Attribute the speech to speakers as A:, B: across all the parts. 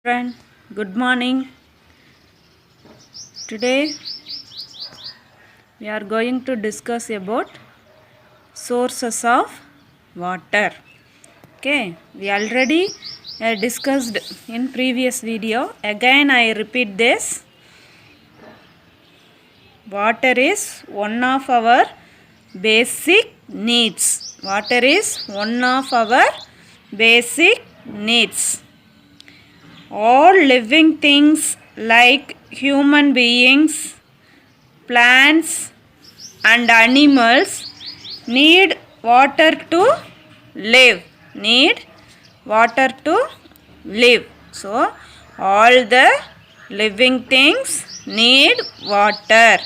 A: Friend, good morning. Today we are going to discuss about sources of water. Okay, we already discussed in previous video. Again I repeat this. Water is one of our basic needs. Water is one of our basic needs. All living things like human beings, plants and animals need water to live. Need water to live. So, all the living things need water.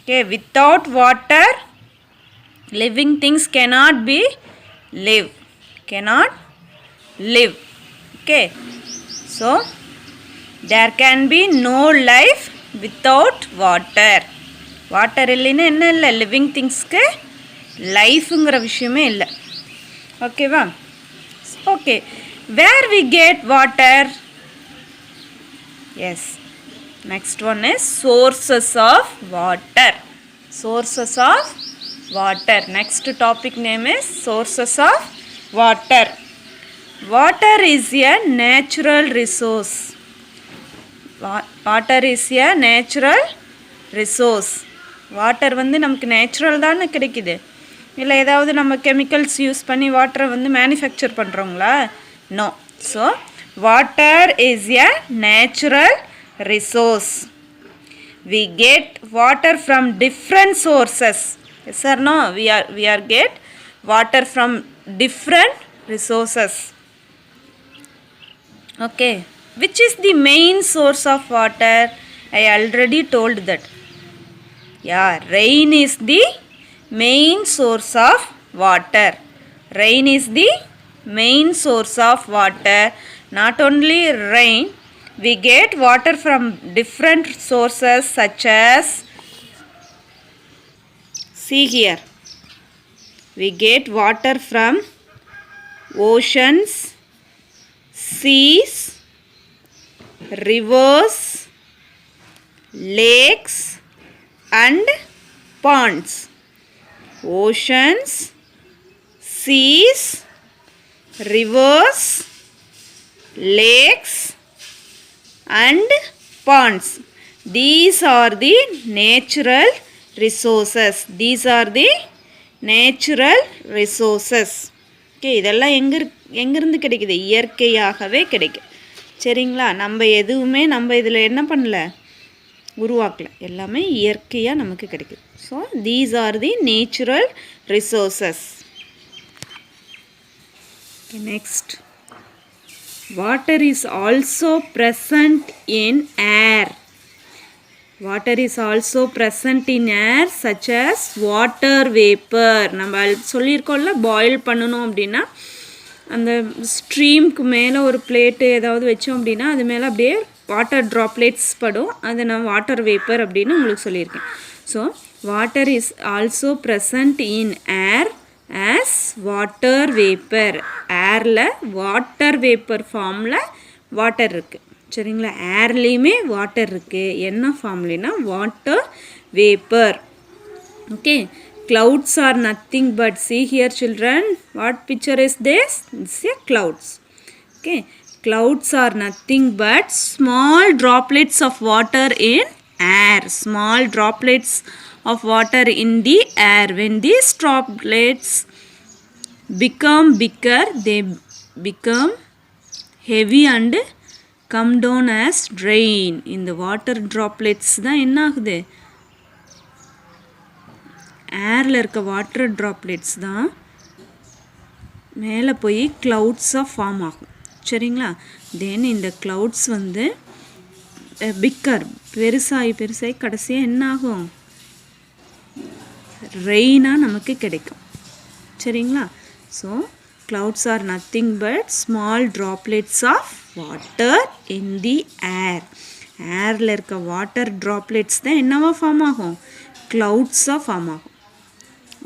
A: Okay, without water, living things cannot be live. Cannot live. Okay. So, there can be no life without water. Water இல்லைன்னா என்ன இல்லை living திங்ஸ்க்கு லைஃப்ங்கிற விஷயமே இல்லை. ஓகேவா? Okay, where we get water? Yes, next one is sources of water. Sources of water. Next topic name is sources of water. Water is a natural resource. Water is a natural resource. Water வந்து நமக்கு natural தானே கிடைக்குது, இல்லை ஏதாவது நம்ம chemicals use பண்ணி வாட்டரை வந்து மேனுஃபேக்சர் பண்ணுறோங்களா? No. So water is a natural resource. We get water from different sources. Yes or no? We are get water from different resources. Okay, which is the main source of water? I already told that. Yeah, rain is the main source of water. Rain is the main source of water. Not only rain, we get water from different sources such as, see here, we get water from oceans, seas, rivers, lakes and ponds. Oceans, seas, rivers, lakes and ponds. These are the natural resources. These are the natural resources. Okay, இதெல்லாம் எங்கேருந்து கிடைக்குது? இயற்கையாகவே கிடைக்கும். சரிங்களா? நம்ம எதுவுமே நம்ம இதில் என்ன பண்ணல, உருவாக்கல. எல்லாமே இயற்கையாக நமக்கு கிடைக்குது. So these are the natural resources. Next, water is also present in air. Water is also present in air such as water vapor. நம்ம சொல்லியிருக்கோம்ல, பாயில் பண்ணணும் அப்படின்னா அந்த ஸ்ட்ரீம்க்கு மேலே ஒரு பிளேட்டு ஏதாவது வச்சோம் அப்படின்னா அது மேலே அப்படியே வாட்டர் ட்ராப்லெட்ஸ் படும். அதை நான் வாட்டர் வேப்பர் அப்படின்னு உங்களுக்கு சொல்லியிருக்கேன். So water is also present in air as water vapor. ஏரில் வாட்டர் வேப்பர் ஃபார்மில் வாட்டர் இருக்குது. சரிங்களா? ஏர்லேயுமே வாட்டர் இருக்குது. என்ன ஃபார்ம்லனா water vapour. Okay, clouds are nothing but, see here children, what picture is this? It's a clouds. Okay, clouds are nothing but small droplets of water in air. Small droplets of water in the air. When these droplets become bigger, they become heavy and come down as rain. In the water droplets தான் என்ன ஆகுது? ஏரில் இருக்க water droplets தான் மேலே போய் க்ளவுட்ஸாக form ஆகும். சரிங்களா? தென் இந்த க்ளவுட்ஸ் வந்து பிக்கர் பெருசாகி கடைசியாக என்ன ஆகும்? ரெயினாக நமக்கு கிடைக்கும். சரிங்களா? So clouds are nothing but small droplets of water in the air. ஏரில் இருக்க வாட்டர் ட்ராப்லெட்ஸ் தான் என்னவா ஃபார்ம் ஆகும்? க்ளவுட்ஸாக ஃபார்ம் ஆகும்.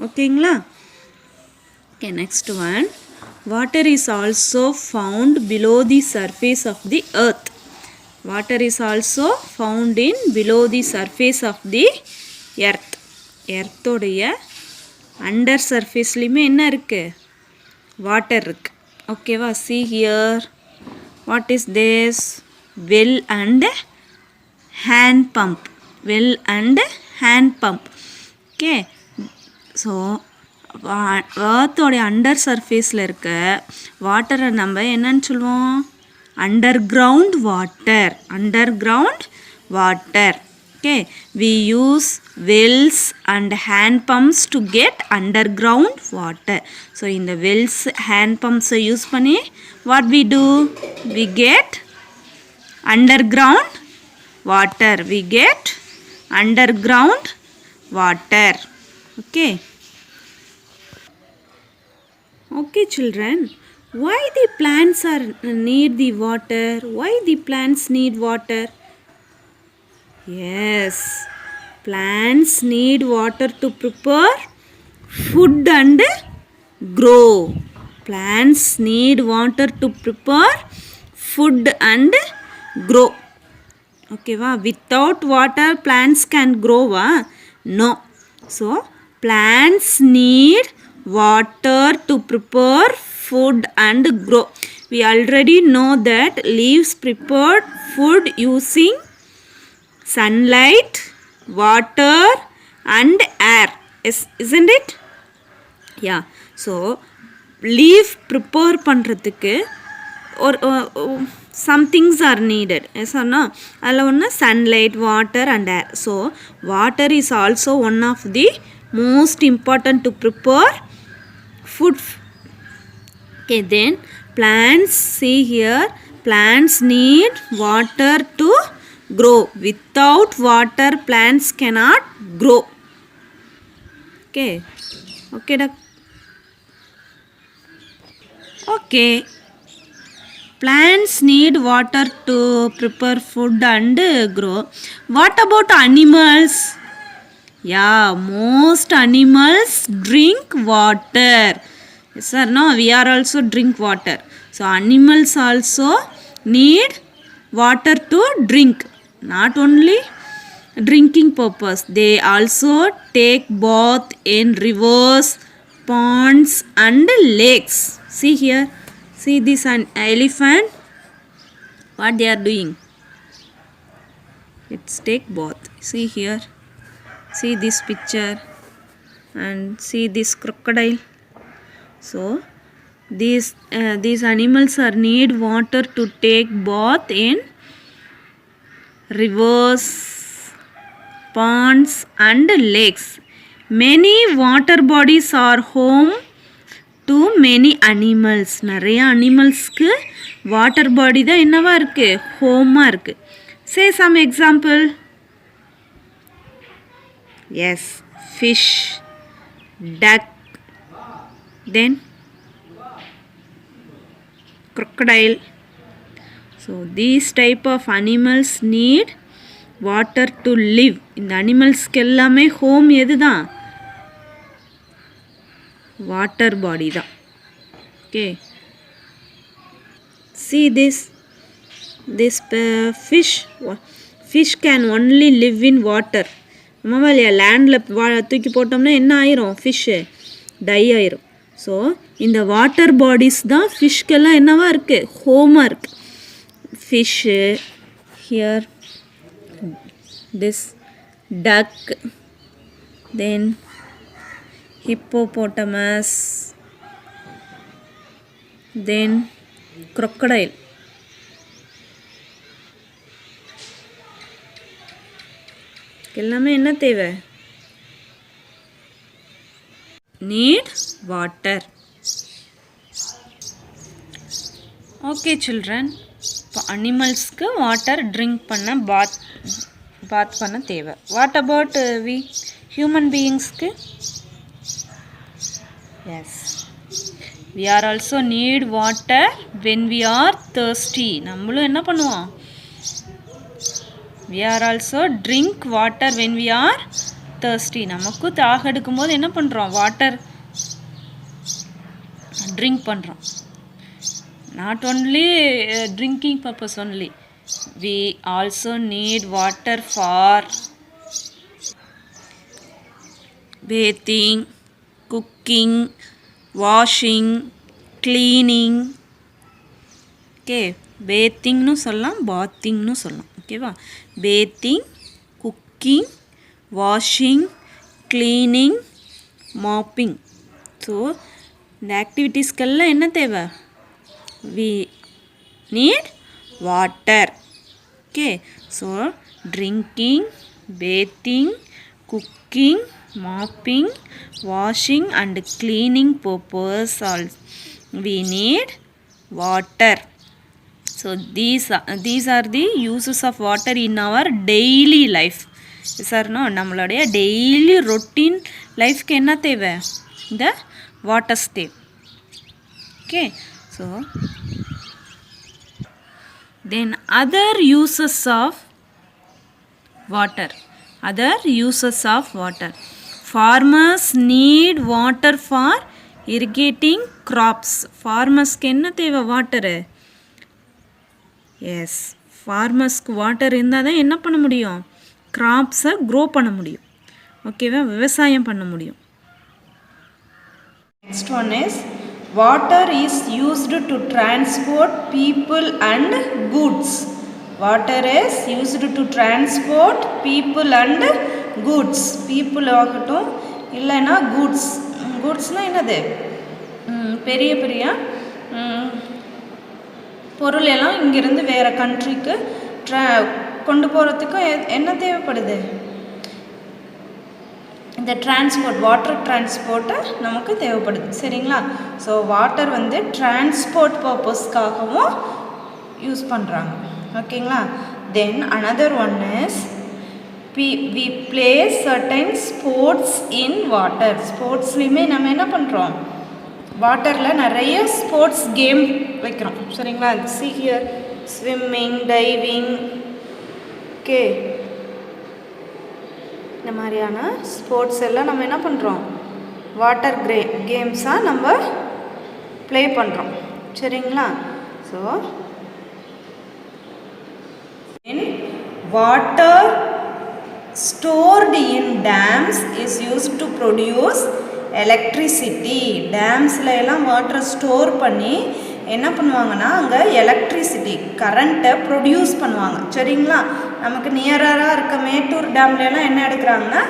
A: ஓகேங்களா? Okay, next one, water is also found below the surface of the earth. Water is also found in below the surface of the earth. Earth உடைய under surfaceலியுமே என்ன இருக்கு? Water இருக்கு. ஓகேவா? See here. What is this? Well and hand pump. Well and hand pump. Okay. So earth உடைய under surfaceல இருக்க வாட்டரை நம்ம என்னன்னு சொல்லுவோம்? Underground water. Underground water. Okay. We use wells and hand pumps to get underground water. So in the wells hand pumps use பண்ணி what we do? We get underground water. We get underground water. Okay. Okay children, why the plants need the water? Why the plants need water? Yes, plants need water to prepare food and grow. Plants need water to prepare food and grow. Okay, without water plants can grow? No. So plants need water to prepare food and grow. We already know that leaves prepared food using sunlight, water and air. Isn't it? Yeah. So leaf prepare பண்றதுக்கு or some things are needed. Yes or no? அதில் ஒன்று sunlight, water and air. So water is also one of the most important to prepare food. Okay, then plants, see here, plants need water to grow. Without water plants cannot grow. Okay. Okay, okay. Plants need water to prepare food and grow. What about animals? Yeah, most animals drink water. Yes or no? We are also drink water. So animals also need water to drink. Not only drinking purpose, they also take bath in rivers, ponds and lakes. See here. See this an elephant. What they are doing? It's take bath. See here. See this picture and see this crocodile. So these animals are need water to take bath in rivers, ponds and lakes. Many water bodies are home to many animals. நிறைய அனிமல்ஸ்க்கு water body தான் என்னவா இருக்கு? ஹோமாக இருக்கு. Say some example. Yes, fish, duck, then crocodile. So these type of animals need water to live. இந்த அனிமல்ஸ்க்கு எல்லாமே home எது தான்? Water body தான். Okay. See this fish can only live in water. ஆமாவா இல்லையா? லேண்டில் தூக்கி போட்டோம்னா என்ன ஆயிரும்? ஃபிஷ்ஷு டை ஆயிரும். ஸோ இந்த வாட்டர் பாடிஸ் தான் ஃபிஷ்க்கெல்லாம் என்னவா இருக்குது? ஹோமாக இருக்குது. Fish here, this duck, then hippopotamus, then crocodile. எல்லாமே என்ன தேவை? need water. Okay children, இப்போ அனிமல்ஸ்க்கு வாட்டர் ட்ரிங்க் பண்ண பாத் பண்ண தேவை. வாட் அபவுட் வி ஹியூமன் பீயிங்ஸ்க்கு? Yes, we are also need water when we are thirsty. நம்மளும் என்ன பண்ணுவோம்? We are also drink water when we are thirsty. நமக்கு தாக எடுக்கும் போது என்ன பண்ணுறோம்? வாட்டர் ட்ரிங்க் பண்ணுறோம். Not only drinking purpose only. We also need water for bathing, cooking, washing, cleaning. Okay, பேத்திங்னு சொல்லலாம், பாத்திங்னு சொல்லலாம். ஓகேவா? Bathing, cooking, washing, cleaning, mopping. So இந்த ஆக்டிவிட்டீஸ்க்கெல்லாம் என்ன தேவை? We need water. Okay, so drinking, bathing, cooking, mopping, washing and cleaning purpose also we need water. So these are the uses of water in our daily life. Yes or no? நம்மளுடைய daily routine லைஃப்க்கு என்ன தேவை? இந்த waters தேவை. Okay, so then other uses of water. Other uses of water. Farmers need water for irrigating crops. Farmersக்கு என்ன தேவை? Water. S, ஃபார்மர்ஸ்க்கு water இருந்தால் தான் என்ன பண்ண முடியும்? கிராப்ஸை க்ரோ பண்ண முடியும். ஓகேவா? விவசாயம் பண்ண முடியும். Next one is water is used to transport people and goods. Water is used to transport people and goods. People ஆகட்டும் இல்லைன்னா goods. goodsனால் என்னது? பெரிய பெரிய பொருள் எல்லாம் இங்கேருந்து வேறு கண்ட்ரிக்கு கொண்டு போகிறதுக்கு என்ன தேவைப்படுது? இந்த டிரான்ஸ்போர்ட், வாட்டர் டிரான்ஸ்போர்ட்டு நமக்கு தேவைப்படுது. சரிங்களா? ஸோ வாட்டர் வந்து டிரான்ஸ்போர்ட் பர்பஸ்க்காகவும் யூஸ் பண்ணுறாங்க. ஓகேங்களா? Then another one is we play certain sports in water. ஸ்போர்ட்ஸ்லேயுமே நம்ம என்ன பண்ணுறோம்? வாட்டரில் நிறைய ஸ்போர்ட்ஸ் கேம் வைக்கிறோம். சரிங்களா? see here swimming, diving, okay, இந்த மாதிரியான ஸ்போர்ட்ஸ் எல்லாம் நம்ம என்ன பண்ணுறோம்? வாட்டர் கேம்ஸாக நம்ம ப்ளே பண்ணுறோம். சரிங்களா? So water stored in dams is used to produce electricity. டேம்ஸில் எல்லாம் வாட்டரை ஸ்டோர் பண்ணி என்ன பண்ணுவாங்கன்னா அங்கே எலக்ட்ரிசிட்டி, கரண்ட்டை ப்ரொடியூஸ் பண்ணுவாங்க. சரிங்களா? நமக்கு நியராக இருக்க மேட்டூர் டேம்லலாம் என்ன எடுக்கிறாங்கன்னா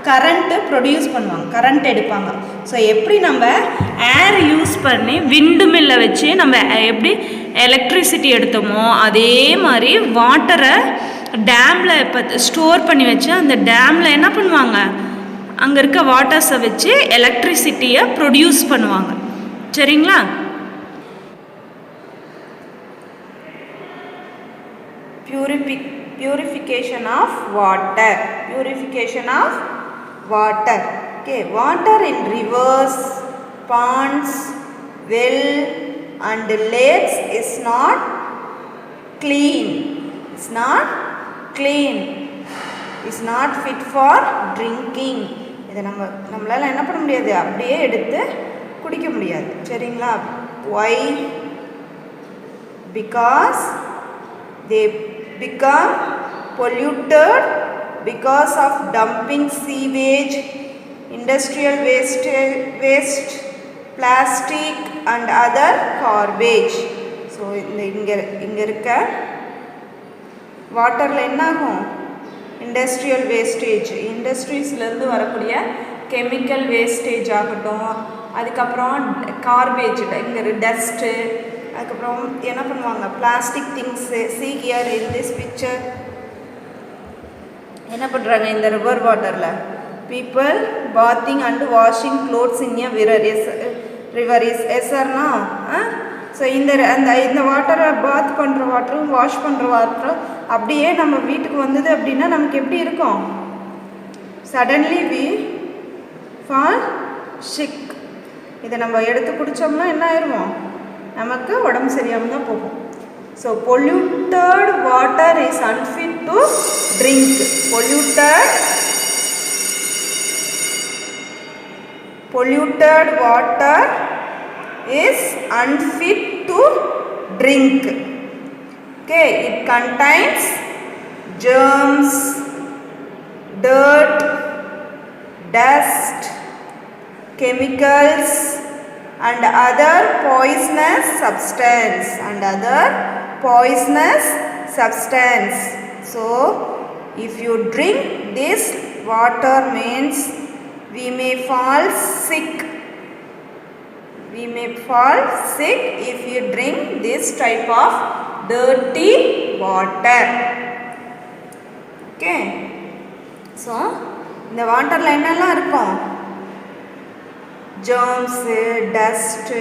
A: கரண்ட்டு ப்ரொடியூஸ் பண்ணுவாங்க, கரண்ட் எடுப்பாங்க. ஸோ எப்படி நம்ம ஏர் யூஸ் பண்ணி விண்டு மில்லை வச்சு நம்ம எப்படி எலக்ட்ரிசிட்டி எடுத்தோமோ அதே மாதிரி வாட்டரை டேமில் இப்போ ஸ்டோர் பண்ணி வச்சு அந்த டேமில் என்ன பண்ணுவாங்க? அங்கே இருக்க வாட்டர்ஸை வச்சு எலக்ட்ரிசிட்டியை ப்ரொடியூஸ் பண்ணுவாங்க. சரிங்களா? Purification of water. Purification of water. Okay, water in rivers, ponds, well and lakes is not clean. It's not clean. It's not fit for drinking. இதை நம்மளால் என்ன பண்ண முடியாது? அப்படியே எடுத்து குடிக்க முடியாது. சரிங்களா? Why? Because they become polluted because of dumping sewage, industrial waste, plastic and other garbage. So இங்கே இருக்க வாட்டரில் என்ன ஆகும்? இண்டஸ்ட்ரியல் வேஸ்டேஜ், இண்டஸ்ட்ரீஸ்லேருந்து வரக்கூடிய கெமிக்கல் வேஸ்டேஜ் ஆகட்டும், அதுக்கப்புறம் கார்பேஜ், இங்கே டஸ்ட்டு, அதுக்கப்புறம் என்ன பண்ணுவாங்க? Plastic things. see here in this picture என்ன பண்ணுறாங்க? இந்த ரிவர் வாட்டரில் people bathing and washing clothes in a river is எஸ்ஆர்னா. ஸோ இந்த வாட்டரை பாத் பண்ணுற வாட்டரும் வாஷ் பண்ணுற வாட்டரும் அப்படியே நம்ம வீட்டுக்கு வந்தது அப்படின்னா நமக்கு எப்படி இருக்கும்? Suddenly we fall sick. இதை நம்ம எடுத்து குடித்தோம்னா என்ன ஆயிடுவோம்? நமக்கு உடம்பு சரியாமல் தான் போகும். So polluted water is unfit to drink. Polluted water is unfit to drink. Okay, it contains germs, dirt, dust, chemicals and other poisonous substance. So if you drink this water means we may fall sick if you drink this type of dirty water. Okay, so இந்த வாட்டரில் என்னெல்லாம் இருக்கும்? ஜெர்ம்ஸு, dust,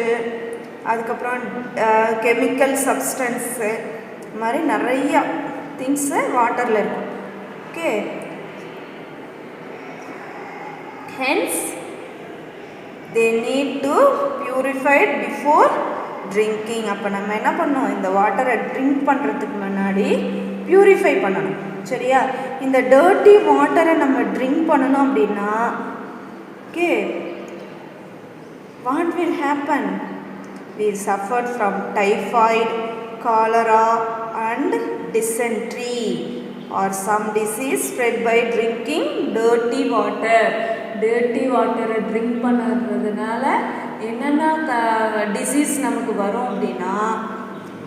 A: அதுக்கப்புறம் chemical substance, இது மாதிரி நிறையா things வாட்டரில் இருக்கும். Okay, hence they need to purified before drinking. அப்போ நம்ம என்ன பண்ணணும்? இந்த வாட்டரை ட்ரிங்க் பண்ணுறதுக்கு முன்னாடி பியூரிஃபை பண்ணணும். சரியா? இந்த டர்ட்டி வாட்டரை நம்ம ட்ரிங்க் பண்ணணும் அப்படின்னா okay, what will happen? We suffered from typhoid, cholera and dysentery or some disease spread by drinking dirty water. dirty water drink பண்ணுறதுனால என்னென்ன டிசீஸ் நமக்கு வரும் அப்படின்னா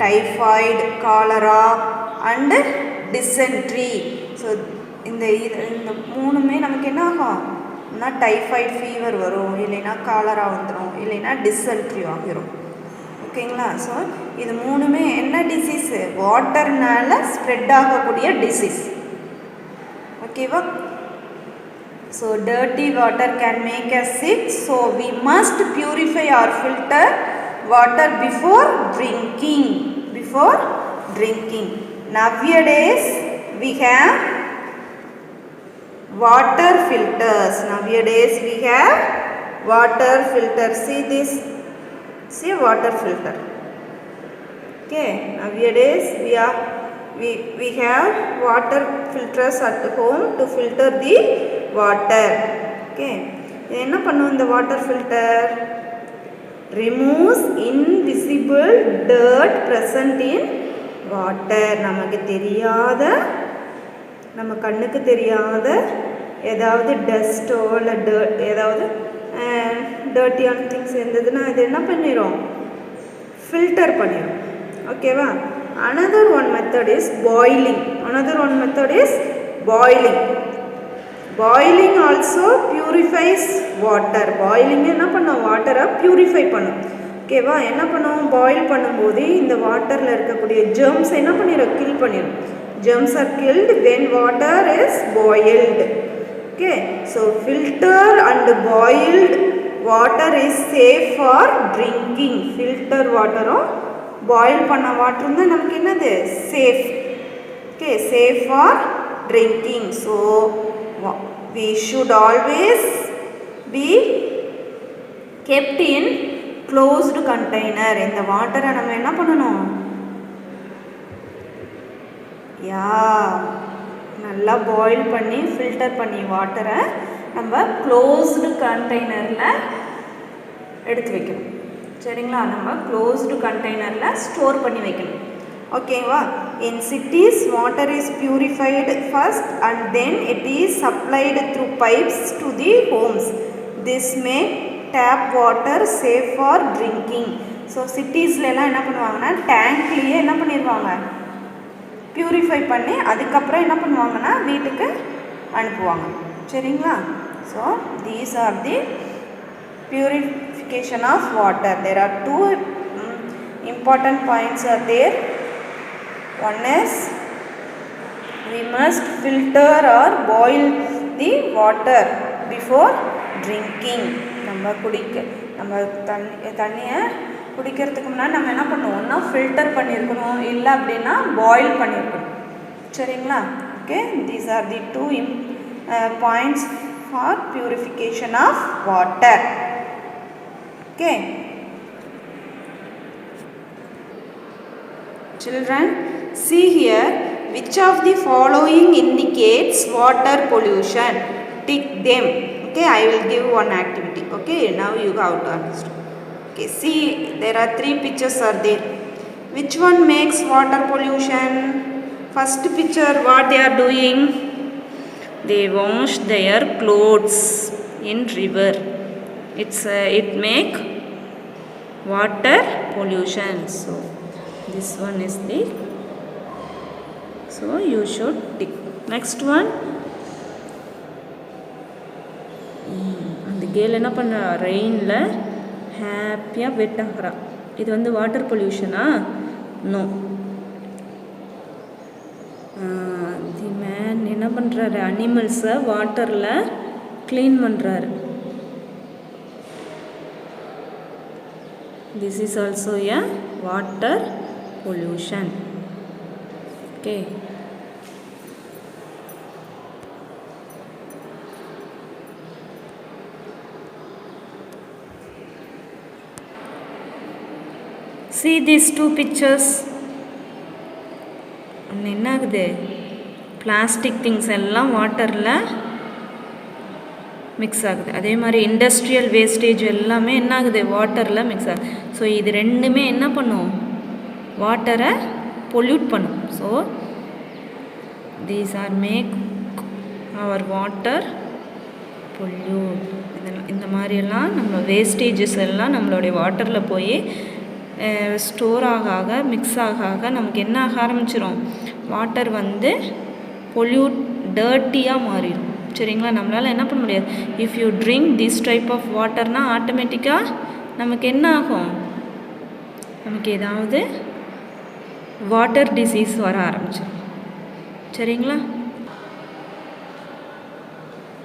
A: typhoid, cholera and dysentery. So இந்த மூணுமே நமக்கு என்ன ஆகும்? டைஃபாய்டு ஃபீவர் வரும், இல்லைன்னா காலரா வந்துடும், இல்லைன்னா டிசென்ட்ரி ஆகிரும். ஓகேங்களா? ஸோ இது மூணுமே என்ன டிசீஸு? வாட்டர்னால ஸ்ப்ரெட் ஆகக்கூடிய டிசீஸ். ஓகேவா? So dirty water can make us sick, so we must purify or filter water before drinking. Nowadays we have water filters. See this, see water filter. Okay, nowadays we have water filters at home to filter the water. Okay, என்ன பண்ணும் இந்த water filter? Removes invisible dirt present in water. நமக்கு தெரியாத, நம்ம கண்ணுக்கு தெரியாத ஏதாவது டஸ்ட்டோ இல்லை ஏதாவது டர்ட்டியான திங்ஸ் இருந்ததுன்னா இது என்ன பண்ணிடும்? ஃபில்டர் பண்ணிடும். ஓகேவா? Another one method is boiling. Boiling also purifies water. Boiling என்ன பண்ணும்? வாட்டரை பியூரிஃபை பண்ணும். ஓகேவா? என்ன பண்ணும்? பாயில் பண்ணும்போது இந்த வாட்டரில் இருக்கக்கூடிய ஜெர்ம்ஸ் என்ன பண்ணிடும்? கில் பண்ணிடும். Germs are killed when water is boiled. Okay, so filtered and boiled water is safe for drinking. Filter water or boil பண்ண water தான் நமக்கு என்னது? Safe. Okay, safe for drinking. So we should always be kept in closed container. இந்த வாட்டரை நம்ம என்ன பண்ணணும்? நல்லா பாயில் பண்ணி ஃபில்டர் பண்ணி வாட்டரை நம்ம க்ளோஸ்டு கண்டெய்னரில் எடுத்து வைக்கணும். சரிங்களா? நம்ம க்ளோஸ்டு கண்டெய்னரில் ஸ்டோர் பண்ணி வைக்கணும். ஓகேவா? In cities water is purified first and then it is supplied through pipes to the homes. This make tap water safe for drinking. So சிட்டிஸ்லாம் என்ன பண்ணுவாங்கன்னா டேங்க்லேயே என்ன பண்ணிடுவாங்க? பியூரிஃபை பண்ணி அதுக்கப்புறம் என்ன பண்ணுவாங்கன்னா வீட்டுக்கு அனுப்புவாங்க. சரிங்களா? So these are the purification of water. There are two important points are there. One is we must filter or boil the water before drinking. நம்ம தண்ணியை குடிக்கிறதுக்கு முன்னாடி நம்ம என்ன பண்ணுவோம்னா ஃபில்டர் பண்ணியிருக்கணும், இல்லை அப்படின்னா பாயில் பண்ணியிருக்கணும். சரிங்களா? Okay, these are the two points for purification of water. Okay, children, see here which of the following indicates water pollution. Tick them. Okay, I will give one activity. Okay, now you have to understand. Okay, see, there are three pictures are there. Which one makes water pollution? First picture, what they are doing? They wash their clothes in river. It make water pollution. So this one is the, so you should tick. Next one, அந்த girl என்ன பண்ணுறா, ரெயினில் ஹாப்பியாக வெட் ஆகிறா. இது வந்து water பொல்யூஷனா? No. The man என்ன பண்ணுறாரு, அனிமல்ஸை வாட்டரில் clean பண்ணுறாரு. This is also a water pollution. Okay. See these two pictures. என்ன ஆகுது, பிளாஸ்டிக் திங்ஸ் எல்லாம் வாட்டரில் மிக்ஸ் ஆகுது. அதே மாதிரி இண்டஸ்ட்ரியல் வேஸ்டேஜ் எல்லாமே என்ன ஆகுது, வாட்டரில் மிக்ஸ் ஆகுது. ஸோ இது ரெண்டுமே என்ன பண்ணும், வாட்டரை பொல்யூட் பண்ணும். So these are make our water pollute. இந்த மாதிரியெல்லாம் நம்ம வேஸ்டேஜஸ் எல்லாம் நம்மளுடைய வாட்டரில் போய் ஸ்டோர் ஆக மிக்ஸ் ஆக நமக்கு என்ன ஆக ஆரம்பிச்சிடும், வாட்டர் வந்து பொல்யூட் டர்ட்டியாக மாறிடும். சரிங்களா? நம்மளால் என்ன பண்ண முடியாது. If you drink this type of வாட்டர்னால் ஆட்டோமேட்டிக்காக நமக்கு என்ன ஆகும், நமக்கு ஏதாவது வாட்டர் டிசீஸ் வர ஆரம்பிச்சிடும். சரிங்களா?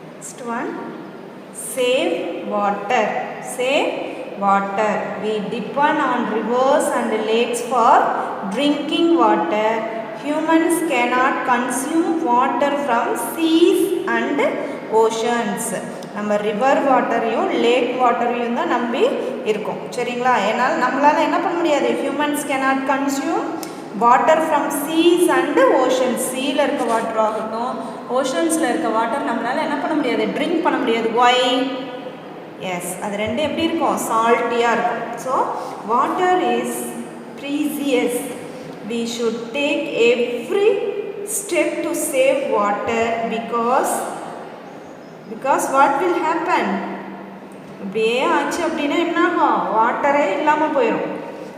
A: Next one, save water. Save water. We depend on rivers and lakes for drinking water. Humans cannot consume water from seas and oceans. நம்ம ரிவர் வாட்டரையும் லேக் வாட்டரையும் தான் நம்பி இருக்கோம். சரிங்களா? ஏன்னால் நம்மளால் என்ன பண்ண முடியாது, humans cannot consume water from seas and oceans. சீல இருக்க வாட்டர் ஆகட்டும், ஓஷன்ஸில் இருக்க வாட்டர் நம்மளால் என்ன பண்ண முடியாது, ட்ரிங்க் பண்ண முடியாது. Why? எஸ், அது ரெண்டும் எப்படி இருக்கும், சால்ட்டியாக இருக்கும். So water is precious. We should take every step to save water because what will happen, இப்படியே ஆச்சு அப்படின்னா என்ன ஆகும், வாட்டரே இல்லாமல் போயிடும்.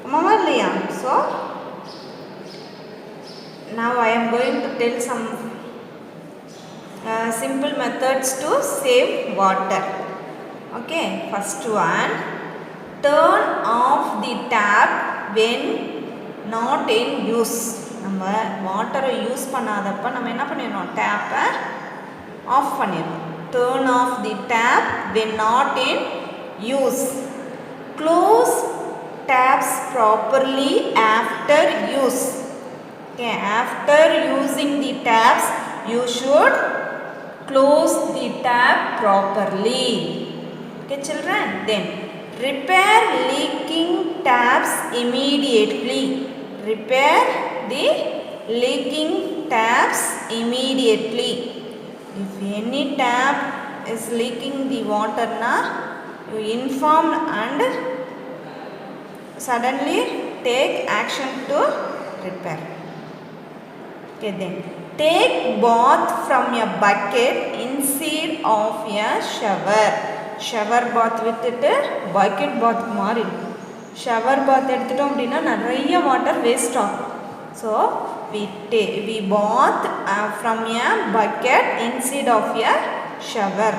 A: ஆமாவா இல்லையா? So now I am going to tell some simple methods to save water. Okay, first one, turn off the tap when not in use. நம்ம வாட்டரை யூஸ் பண்ணாதப்ப நம்ம என்ன பண்ணிடணும், டேப்பை ஆஃப் பண்ணிடணும். turn off the tap when not in use. close taps properly after use. Okay, after using the taps you should close the tap properly. Okay children, then repair leaking taps immediately. Repair the leaking taps immediately. If any tap is leaking the water na, you inform and suddenly take action to repair. Okay, then take bath from a bucket instead of a shower. Shower bath விட்டுட்டு bucket பாத்துக்கு மாறிடும். Shower bath எடுத்துட்டோம் அப்படின்னா நிறைய water waste ஆகும். So we bath from a bucket instead of a shower.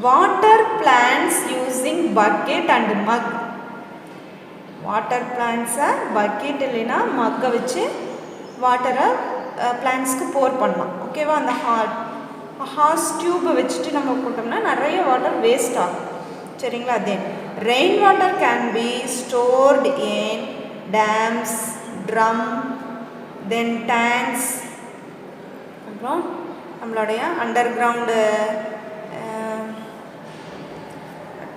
A: Water plants using bucket and mug. Water பிளான்ட்ஸை bucket இல்லைன்னா மக்கை வச்சு வாட்டரை பிளான்ட்ஸ்க்கு போர் பண்ணலாம். ஓகேவா? அந்த ஹார்ஸ் டியூப்பை வச்சுட்டு நம்ம போட்டோம்னா நிறைய வாட்டர் வேஸ்ட் ஆகும். சரிங்களா? Then rain water can be stored in dams, drum, then tanks. அப்புறம் நம்மளுடைய அண்டர் கிரவுண்டு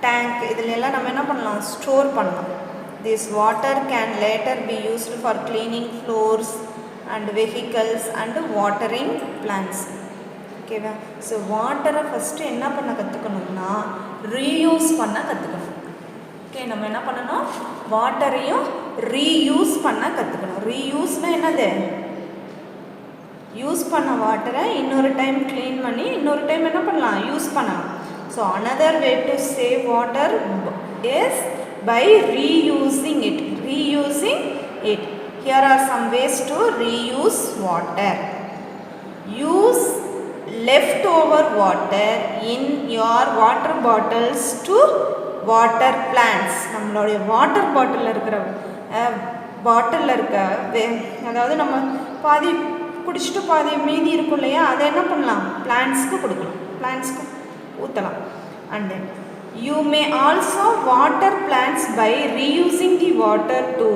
A: டேங்க் இதுலெல்லாம் நம்ம என்ன பண்ணலாம், ஸ்டோர் பண்ணலாம். This water can later B used for cleaning floors and vehicles and watering plants. ஓகேவா? ஸோ வாட்டரை ஃபஸ்ட்டு என்ன பண்ண கற்றுக்கணும்னா ரீயூஸ் பண்ண கற்றுக்கணும். ஓகே, நம்ம என்ன பண்ணணும், வாட்டரையும் ரீயூஸ் பண்ண கற்றுக்கணும். ரீயூஸ்னால் என்னது? யூஸ் பண்ண வாட்டரை இன்னொரு டைம் க்ளீன் பண்ணி இன்னொரு டைம் என்ன பண்ணலாம்? யூஸ் பண்ணலாம். So another way to save water is by reusing it. Reusing it. Here are some ways to reuse water. Use leftover water in your water bottles to water plants. நம்மளுடைய water பாட்டிலில் இருக்கிற பாட்டிலில் இருக்க அதாவது நம்ம பாதி குடிச்சிட்டு பாதி மீதி இருக்கும் இல்லையா, அதை என்ன பண்ணலாம்? பிளான்ட்ஸ்க்கு கொடுக்கலாம், பிளான்ட்ஸ்க்கு ஊற்றலாம். And then you may also water plants by reusing the water to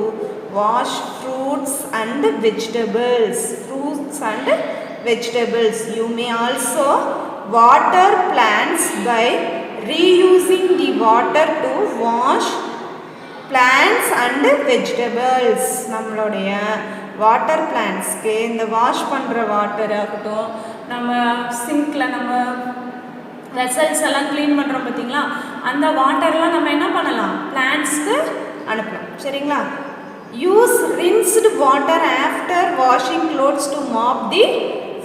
A: wash fruits and vegetables. Fruits and vegetables. You may also water plants by reusing the water to wash plants and vegetables. நம்மளுடைய water பிளான்ட்ஸ்க்கு இந்த wash பண்ணுற water ஆகட்டும், நம்ம single நம்ம vessels எல்லாம் clean பண்ணுறோம் பார்த்தீங்களா, அந்த வாட்டர்லாம் நம்ம என்ன பண்ணலாம்? பிளான்ட்ஸ்க்கு அனுப்பலாம். சரிங்களா? Use rinsed water after washing clothes to mop the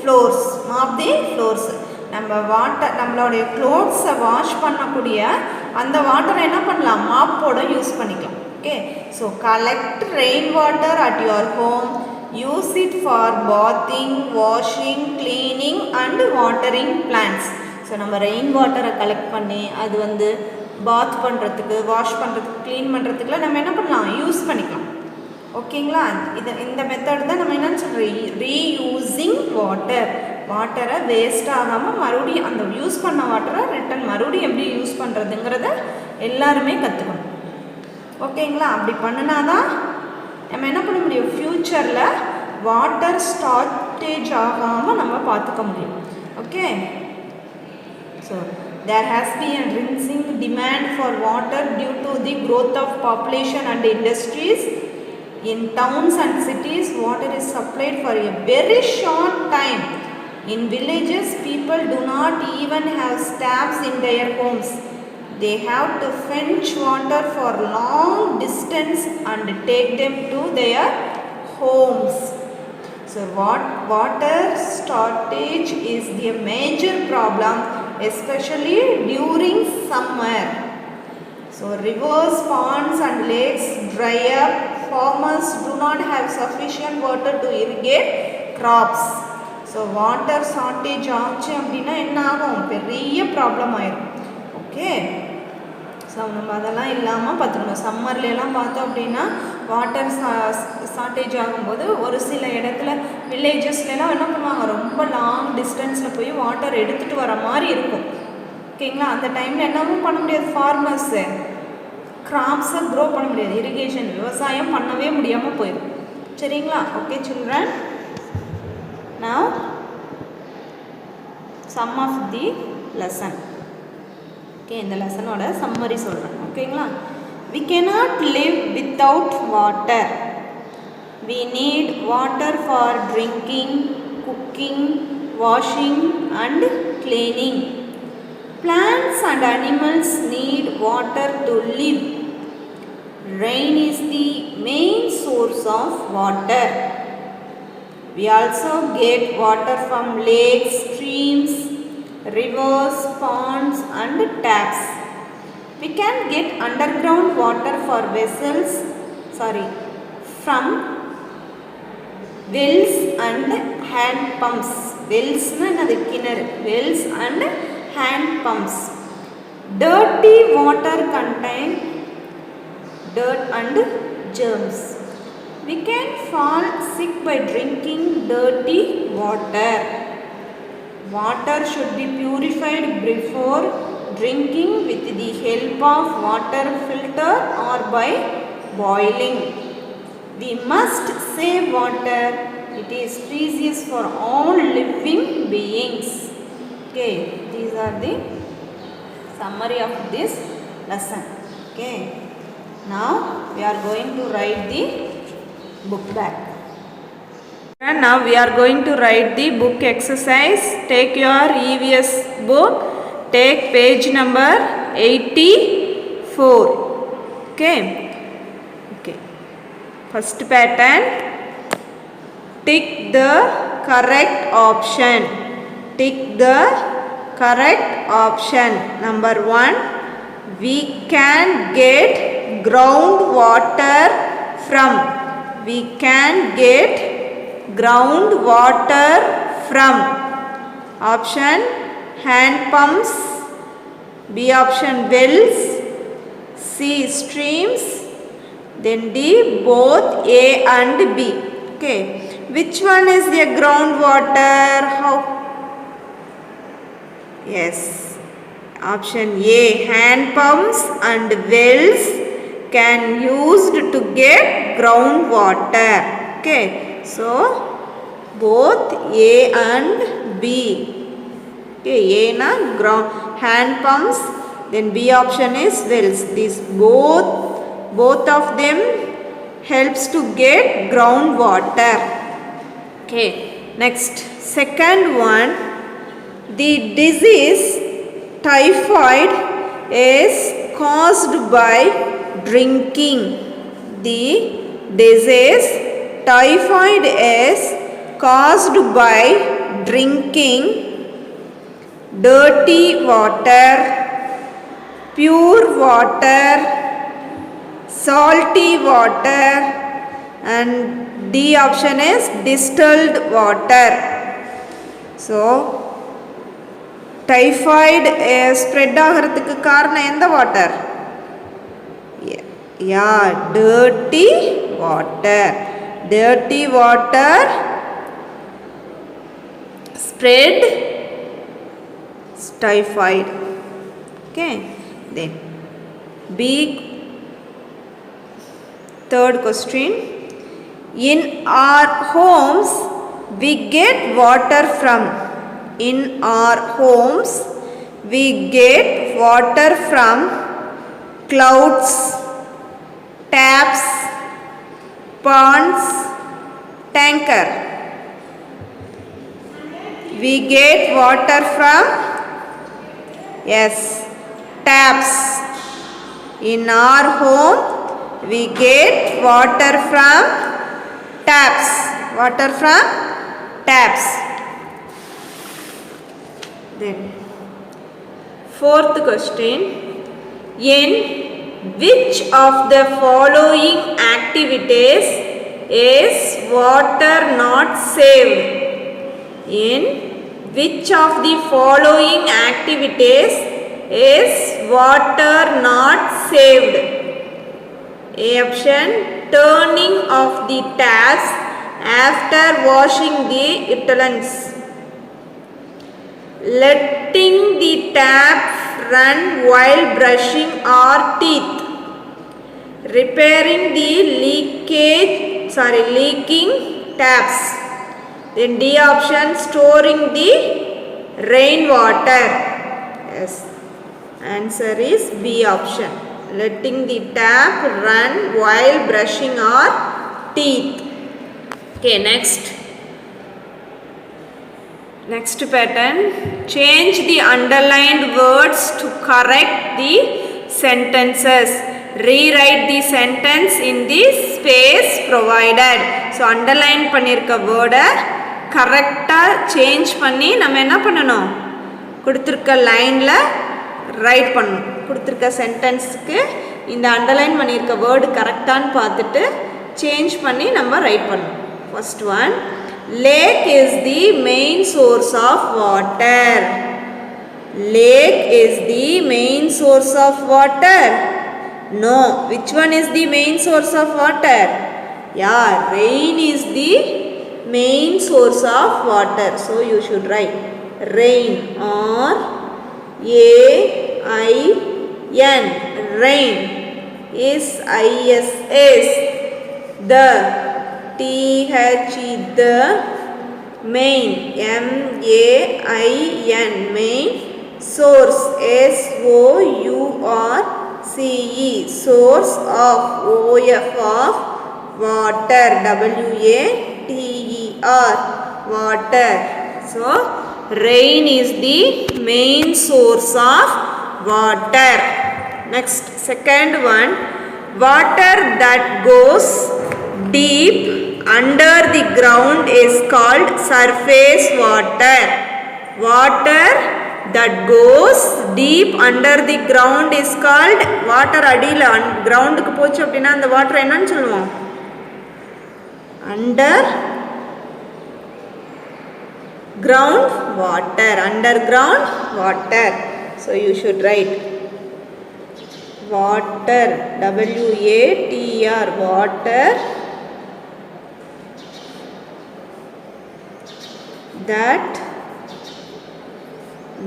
A: floors. Mop the floors. நம்ம வாட்டர் நம்மளுடைய க்ளோத்ஸை வாஷ் பண்ணக்கூடிய அந்த வாட்டரை என்ன பண்ணலாம்? மாப்போட யூஸ் பண்ணிக்கலாம். Okay. So collect rain water at your home. Use it for bathing, washing, cleaning and watering plants. So நம்ம rain வாட்டரை கலெக்ட் பண்ணி அது வந்து பாத் பண்ணுறதுக்கு, வாஷ் பண்ணுறதுக்கு, க்ளீன் பண்ணுறதுக்குலாம் நம்ம என்ன பண்ணலாம்? யூஸ் பண்ணிக்கலாம். ஓகேங்களா? இந்த மெத்தட் தான் நம்ம என்னன்னு சொல்கிறோம்? ரீயூஸிங் வாட்டர். வாட்டரை வேஸ்ட் ஆகாமல் மறுபடியும் அந்த யூஸ் பண்ண வாட்டரை ரிட்டன் மறுபடியும் எப்படி யூஸ் பண்ணுறதுங்கிறத எல்லாருமே கற்றுக்கணும். ஓகேங்களா? அப்படி பண்ணினா தான் நம்ம என்ன பண்ண முடியும்? ஃப்யூச்சரில் வாட்டர் ஷார்ட்டேஜ் ஆகாமல் நம்ம பார்த்துக்க முடியும். Okay. So there has been a rising demand for water due to the growth of population and industries. In towns and cities, water is supplied for a very short time. In villages, people do not even have taps in their homes. They have to fetch water for long distance and take them to their homes. So, water shortage is the major problem, especially during summer. So, rivers, ponds and lakes dry up. Farmers do not have sufficient water to irrigate crops. So water shortage ஆச்சு அப்படின்னா என்ன ஆகும்? பெரிய problem ஆயிடும். Okay. So நம்ம அதெல்லாம் இல்லாமல் பார்த்துக்கணும். சம்மர்லாம் பார்த்தோம் அப்படின்னா வாட்டர் ஷார்ட்டேஜ் ஆகும்போது ஒரு சில இடத்துல வில்லேஜஸ்லாம் என்ன பண்ணுவாங்க? ரொம்ப லாங் டிஸ்டன்ஸில் போய் வாட்டர் எடுத்துகிட்டு வர மாதிரி இருக்கும். ஓகேங்களா? அந்த டைமில் என்னவும் பண்ண முடியாது. ஃபார்மர்ஸு கிராப்ஸை க்ரோ பண்ண முடியாது. இரிகேஷன் விவசாயம் பண்ணவே முடியாமல் போயிடும். சரிங்களா? Okay children. Now sum of the lesson. Okay, இந்த லெசனோட சம்மரி சொல்கிறேன். ஓகேங்களா? We cannot live without water. We need water for drinking, cooking, washing and cleaning. Plants and animals need water to live. Rain is the main source of water. We also get water from lakes, streams, rivers, ponds and taps. We can get underground water for vessels, from wells and hand pumps. Wells na kinnaru. Wells and hand pumps. Dirty water contain dirt and germs. We can fall sick by drinking dirty water. Water should be purified before drinking with the help of water filter or by boiling. We must save water. It is precious for all living beings. Okay, these are the summary of this lesson. Okay, now we are going to write the book back. And now we are going to write the book exercise. Take your EVS book, take page number 84. Okay. First pattern, tick the correct option. Tick the correct option. Number 1, we can get groundwater from. We can get groundwater from. Option, hand pumps. B option, wells. C, streams. Then D, both A and B. Okay. Which one is the groundwater? How? Yes. Option A, hand pumps and wells can used to get groundwater. Okay. So, both A and B. Okay. A na hand pumps. Then B option is wells. These both of them helps to get groundwater. Okay, next, second one, the disease typhoid is caused by drinking. The disease typhoid is caused by drinking dirty water, pure water, salty water, and D option is distilled water. So, typhoid spread ஆகிறதுக்கு காரணம் எந்த water? Yeah, dirty water. Dirty water spread typhoid. Okay, then B. Third question, in our homes we get water from. In our homes we get water from clouds, taps, ponds, tanker. We get water from, yes, taps. In our home we get water from taps. Water from taps. Then, fourth question, in which of the following activities is water not saved? In which of the following activities is water not saved? A option, turning off the taps after washing the utensils, letting the tap run while brushing our teeth, repairing the leaking taps. Then D option, storing the rainwater. Yes, answer is B option, letting the tap run while brushing our teeth. Okay, next pattern, change the underlined words to correct the sentences. Rewrite the sentence in the space provided. So underline பண்ணிருக்க word கரெக்டா change பண்ணி நம்ம என்ன பண்ணணும், கொடுத்திருக்க லைன்ல right பண்ணணும். கொடுத்திருக்க சென்டென்ஸ்க்கு இந்த அண்டர்லைன் பண்ணியிருக்க வேர்டு கரெக்டான்னு பார்த்துட்டு சேஞ்ச் பண்ணி நம்ம ரைட் பண்ணணும். First one, lake is the main source of water. Lake is the main source of water. No, which one is the main source of water? Yeah, rain is the main source of water. So you should write rain or A-I-N, rain is I-S-S, the T-H-E, the main, M-A-I-N, main, source, S-O-U-R-C-E, source of, O-F of, water, W-A-T-E-R, water. So rain is the main source of water. Next, second one, water that goes deep under the ground is called surface water. Water that goes deep under the ground is called water. அடியில் கிரவுண்டுக்கு போச்சு அப்படின்னா அந்த water என்னன்னு சொல்லுவோம்? Underground water. Underground water. So you should write water, W-A-T-R, water that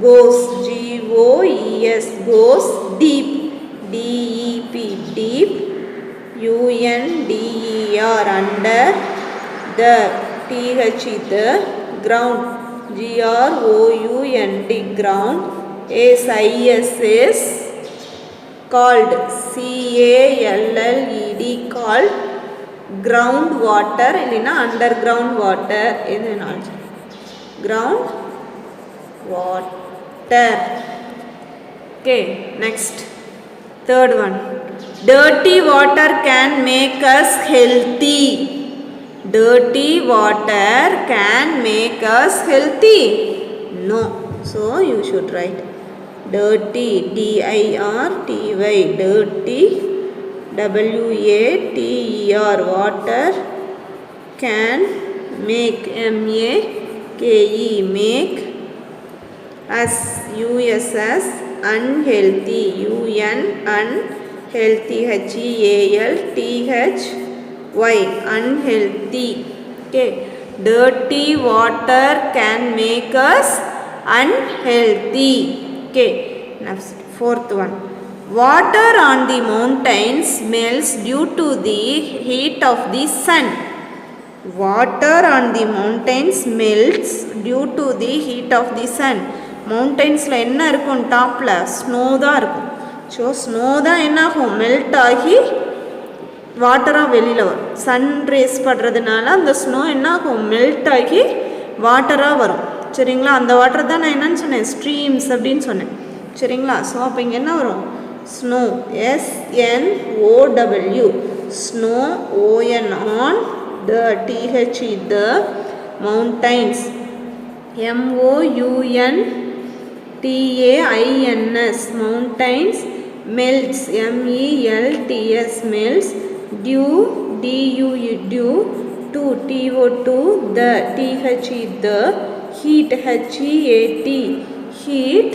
A: goes, G-O-E-S, goes deep, D-E-P, deep, U-N-D-E-R, under, the, T-H, the, ground, G-R-O-U-N-D, ground, S-I-S is called, C-A-L-L-E-D, called ground water, இல்லைனா underground water, ground water. Okay, next, third one. Dirty water can make us healthy. Dirty water can make us healthy? No. So you should write dirty, D-I-R-T-Y, dirty, W-A-T-E-R, water can make, M-A-K-E, make us, U-S-S, unhealthy, U-N, unhealthy, H-E-A-L-T-H-Y, unhealthy. Okay, dirty water can make us unhealthy. Okay, next, fourth one. Water on the mountains melts due to the heat of the sun. Water on the mountains melts due to the heat of the sun. மவுண்டன்ஸில் என்ன இருக்கும்? டாப்பில் snow தான் இருக்கும். So snow தான் என்ன ஆகும்? Melt ஆகி வாட்டராக வெளியில் வரும். சன் ரேஸ் படுறதுனால அந்த ஸ்னோ என்ன ஆகும்? மெல்ட் ஆகி வாட்டராக வரும். சரிங்களா? அந்த வாட்டர் தான் நான் என்னன்னு சொன்னேன்? ஸ்ட்ரீம்ஸ் அப்படின்னு சொன்னேன். சரிங்களா? ஸோ அப்போ இங்கே என்ன வரும்? Snow, S-N-O-W, snow, O-N, on, the, T-H, the, mountains, M-O-U-N-T-A-I-N-S, mountains, melts, M-E-L-T-S, melts, dew, D-U, dew, to, T-O-2, the, T-H, the, heat, H-E-A-T, heat,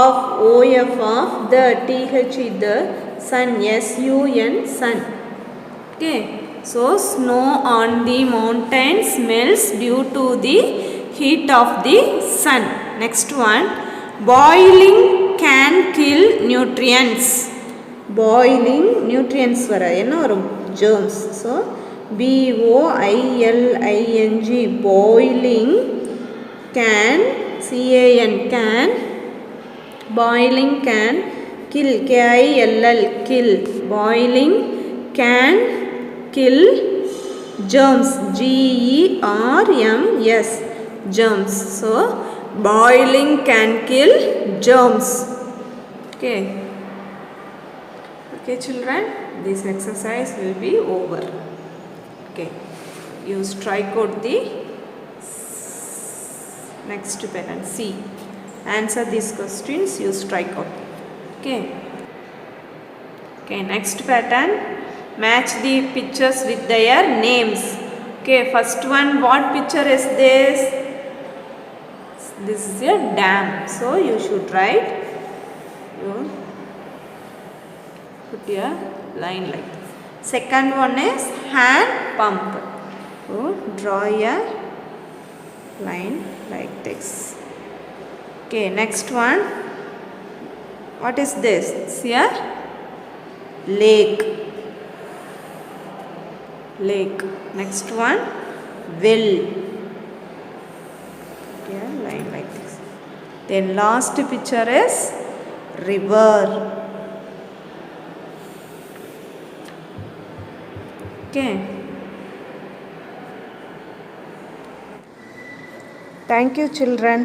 A: of, O-F, of, the, T-H, the, sun, S-U-N, sun. Okay, so snow on the mountains melts due to the heat of the sun. Next one, boiling can kill nutrients. Boiling, nutrients வர என்ன வரும்? Germs. So B-O-I-L-I-N-G, boiling can, C-A-N, can, boiling can kill, K-I-L-L, kill, boiling can kill germs, G-E-R-M-S, germs. So boiling can kill germs. Okay, okay children, this exercise will be over. Okay, you strike out the next pattern, C. Answer these questions, you strike out. Okay, okay, next pattern, match the pictures with their names. Okay, first one, what picture is this? This is a dam, so you should write, you put a line like this. Second one is hand pump, so draw a line like this. Okay, next one, what is this? It's a lake. Lake. Next one, well. Okay, line like this. Then last picture is river. Okay. Thank you children.